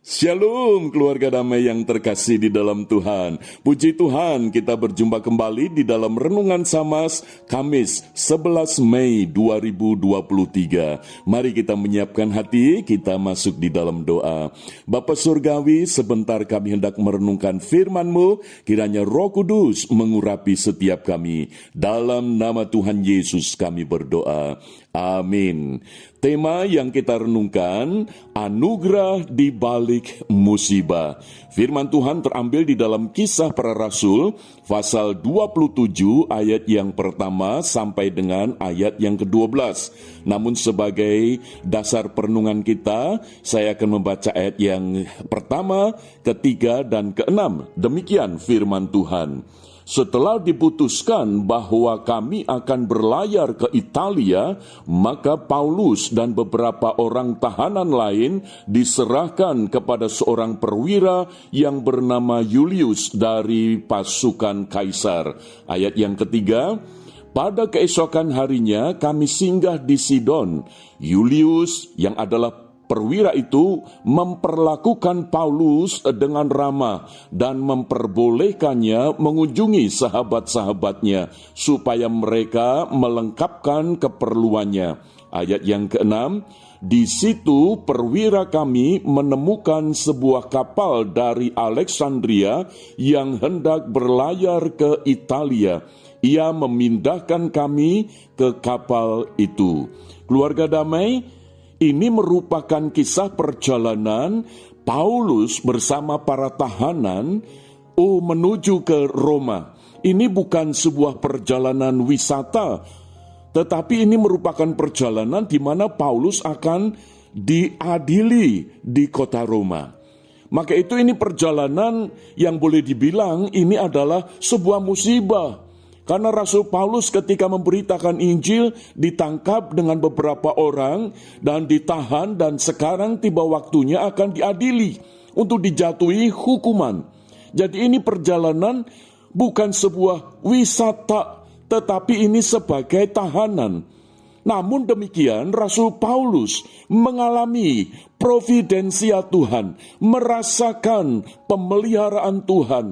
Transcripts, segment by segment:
Shalom keluarga damai yang terkasih di dalam Tuhan. Puji Tuhan, kita berjumpa kembali di dalam Renungan Samas Kamis 11 Mei 2023. Mari kita menyiapkan hati, kita masuk di dalam doa. Bapa Surgawi, sebentar kami hendak merenungkan firman-Mu, kiranya Roh Kudus mengurapi setiap kami. Dalam nama Tuhan Yesus kami berdoa. Amin. Tema yang kita renungkan, anugerah di balik musibah. Firman Tuhan terambil di dalam Kisah Para Rasul, pasal 27 ayat yang pertama sampai dengan ayat yang ke-12. Namun sebagai dasar perenungan kita, saya akan membaca ayat yang pertama, ketiga, dan keenam. Demikian firman Tuhan. Setelah diputuskan bahwa kami akan berlayar ke Italia, maka Paulus dan beberapa orang tahanan lain diserahkan kepada seorang perwira yang bernama Julius dari pasukan Kaisar. Ayat yang ketiga, pada keesokan harinya kami singgah di Sidon. Julius yang adalah perwira itu memperlakukan Paulus dengan ramah dan memperbolehkannya mengunjungi sahabat-sahabatnya supaya mereka melengkapkan keperluannya. Ayat yang keenam, di situ perwira kami menemukan sebuah kapal dari Alexandria yang hendak berlayar ke Italia. Ia memindahkan kami ke kapal itu. Keluarga damai, ini merupakan kisah perjalanan Paulus bersama para tahanan menuju ke Roma. Ini bukan sebuah perjalanan wisata, tetapi ini merupakan perjalanan di mana Paulus akan diadili di kota Roma. Maka itu ini perjalanan yang boleh dibilang ini adalah sebuah musibah. Karena Rasul Paulus ketika memberitakan Injil ditangkap dengan beberapa orang dan ditahan, dan sekarang tiba waktunya akan diadili untuk dijatuhi hukuman. Jadi ini perjalanan bukan sebuah wisata, tetapi ini sebagai tahanan. Namun demikian Rasul Paulus mengalami providensia Tuhan, merasakan pemeliharaan Tuhan.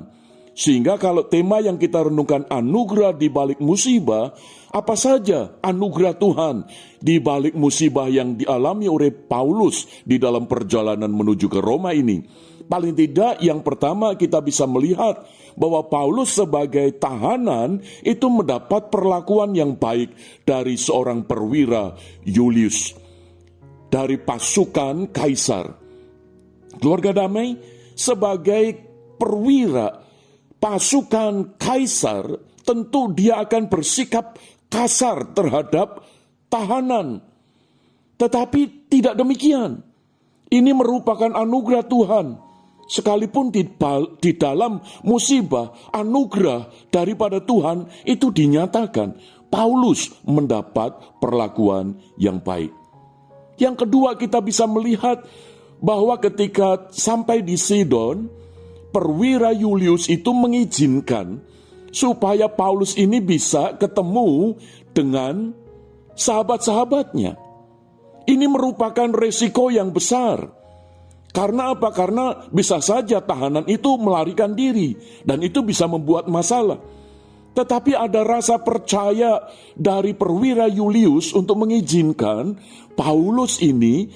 Sehingga kalau tema yang kita renungkan anugerah di balik musibah, apa saja anugerah Tuhan di balik musibah yang dialami oleh Paulus di dalam perjalanan menuju ke Roma ini? Paling tidak yang pertama kita bisa melihat bahwa Paulus sebagai tahanan itu mendapat perlakuan yang baik dari seorang perwira Julius dari pasukan Kaisar. Keluarga damai, sebagai perwira pasukan Kaisar, tentu dia akan bersikap kasar terhadap tahanan. Tetapi tidak demikian. Ini merupakan anugerah Tuhan. Sekalipun di dalam musibah, anugerah daripada Tuhan itu dinyatakan. Paulus mendapat perlakuan yang baik. Yang kedua, kita bisa melihat bahwa ketika sampai di Sidon, perwira Julius itu mengizinkan supaya Paulus ini bisa ketemu dengan sahabat-sahabatnya. Ini merupakan resiko yang besar. Karena apa? Karena bisa saja tahanan itu melarikan diri dan itu bisa membuat masalah. Tetapi ada rasa percaya dari perwira Julius untuk mengizinkan Paulus ini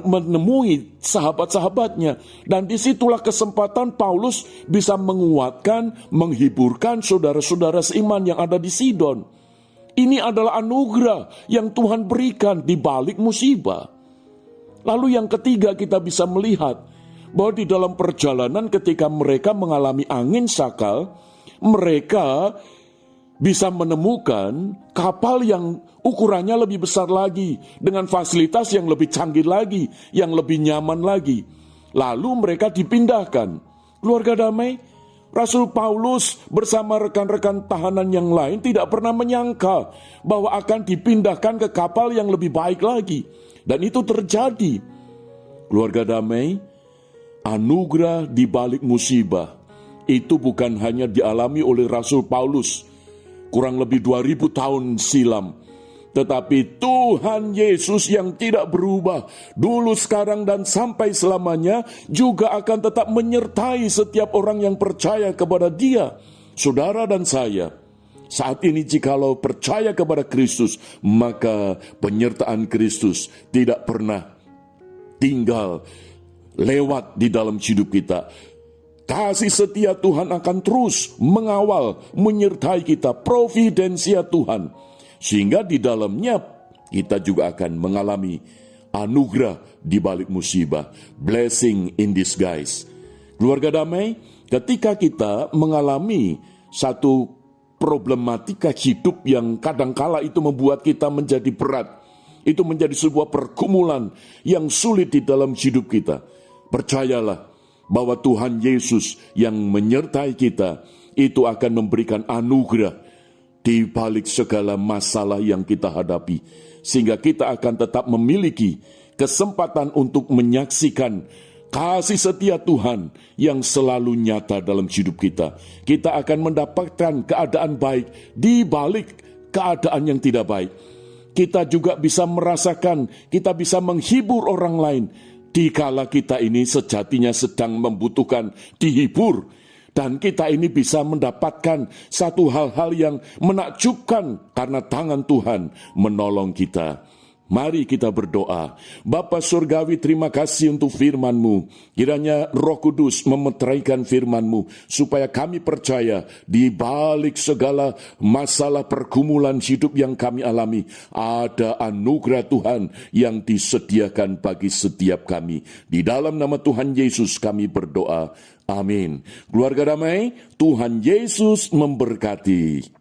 menemui sahabat-sahabatnya. Dan disitulah kesempatan Paulus bisa menguatkan, menghiburkan saudara-saudara seiman yang ada di Sidon. Ini adalah anugerah yang Tuhan berikan di balik musibah. Lalu yang ketiga, kita bisa melihat bahwa di dalam perjalanan ketika mereka mengalami angin sakal, mereka bisa menemukan kapal yang ukurannya lebih besar lagi, dengan fasilitas yang lebih canggih lagi, yang lebih nyaman lagi. Lalu mereka dipindahkan. Keluarga damai, Rasul Paulus bersama rekan-rekan tahanan yang lain tidak pernah menyangka bahwa akan dipindahkan ke kapal yang lebih baik lagi. Dan itu terjadi. Keluarga damai, anugerah di balik musibah itu bukan hanya dialami oleh Rasul Paulus kurang lebih 2000 tahun silam. Tetapi Tuhan Yesus yang tidak berubah, dulu, sekarang, dan sampai selamanya, juga akan tetap menyertai setiap orang yang percaya kepada Dia. Saudara dan saya, saat ini jikalau percaya kepada Kristus, maka penyertaan Kristus tidak pernah tinggal lewat di dalam hidup kita. Kasih setia Tuhan akan terus mengawal, menyertai kita, providensia Tuhan. Sehingga di dalamnya kita juga akan mengalami anugerah di balik musibah. Blessing in disguise. Keluarga damai, ketika kita mengalami satu problematika hidup yang kadangkala itu membuat kita menjadi berat, itu menjadi sebuah pergumulan yang sulit di dalam hidup kita, percayalah bahwa Tuhan Yesus yang menyertai kita itu akan memberikan anugerah di balik segala masalah yang kita hadapi, sehingga kita akan tetap memiliki kesempatan untuk menyaksikan kasih setia Tuhan yang selalu nyata dalam hidup kita. Kita akan mendapatkan keadaan baik di balik keadaan yang tidak baik. Kita juga bisa merasakan, kita bisa menghibur orang lain dikala kita ini sejatinya sedang membutuhkan dihibur. Dan kita ini bisa mendapatkan satu hal-hal yang menakjubkan karena tangan Tuhan menolong kita. Mari kita berdoa. Bapa Surgawi, terima kasih untuk firman-Mu. Kiranya Roh Kudus memeteraikan firman-Mu, supaya kami percaya di balik segala masalah pergumulan hidup yang kami alami, ada anugerah Tuhan yang disediakan bagi setiap kami. Di dalam nama Tuhan Yesus kami berdoa. Amin. Keluarga damai, Tuhan Yesus memberkati.